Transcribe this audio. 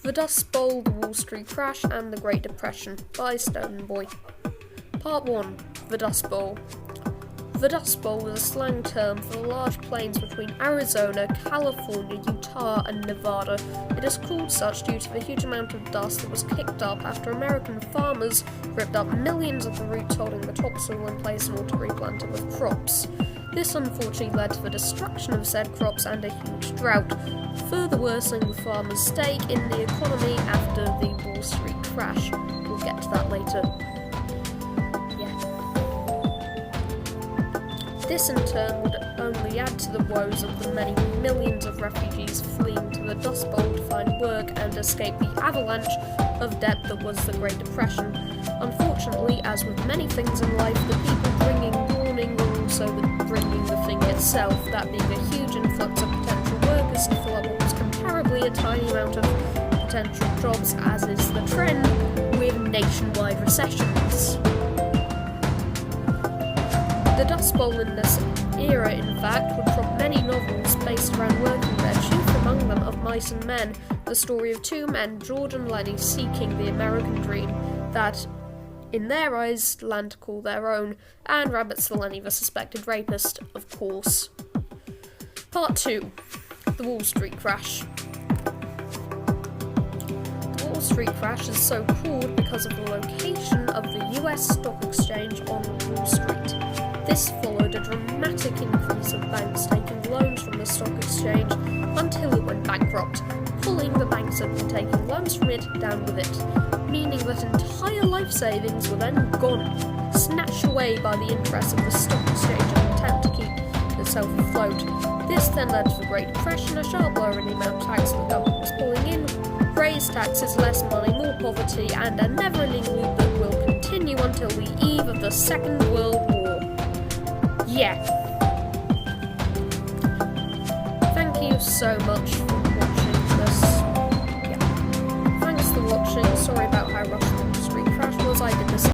The Dust Bowl, the Wall Street Crash, and the Great Depression by Stone Boy. Part 1. The Dust Bowl. The Dust Bowl was a slang term for the large plains between Arizona, California, Utah, and Nevada. It is called such due to the huge amount of dust that was kicked up after American farmers ripped up millions of the roots holding the topsoil in place in order to replant it with crops. This unfortunately led to the destruction of said crops and a huge drought, further worsening the farmers' stake in the economy after the Wall Street crash. We'll get to that later. This in turn would only add to the woes of the many millions of refugees fleeing to the Dust Bowl to find work and escape the avalanche of debt that was the Great Depression. Unfortunately, as with many things in life, the people bringing warning were also bringing the thing itself, that being a huge influx of potential workers to fill up what was comparably a tiny amount of potential jobs, as is the trend with nationwide recessions. The Dust Bowl in this era, in fact, would prompt many novels based around working there, chief among them Of Mice and Men, the story of two men, George and Lenny, seeking the American dream that, in their eyes, land to call their own, and Rabbits for Lenny, the suspected rapist, of course. Part 2. The Wall Street Crash. The Wall Street Crash is so called because of the location of the US Stock Exchange on Wall Street. This followed a dramatic increase of banks taking loans from the stock exchange until it went bankrupt, pulling the banks that had been taking loans from it down with it, meaning that entire life savings were then gone, snatched away by the interest of the stock exchange in an attempt to keep itself afloat. This then led to the Great Depression, a sharp lower in the amount of tax the government was pulling in, raised taxes, less money, more poverty, and a never-ending loop that will continue until the eve of the Second World War. Yeah. Thank you so much for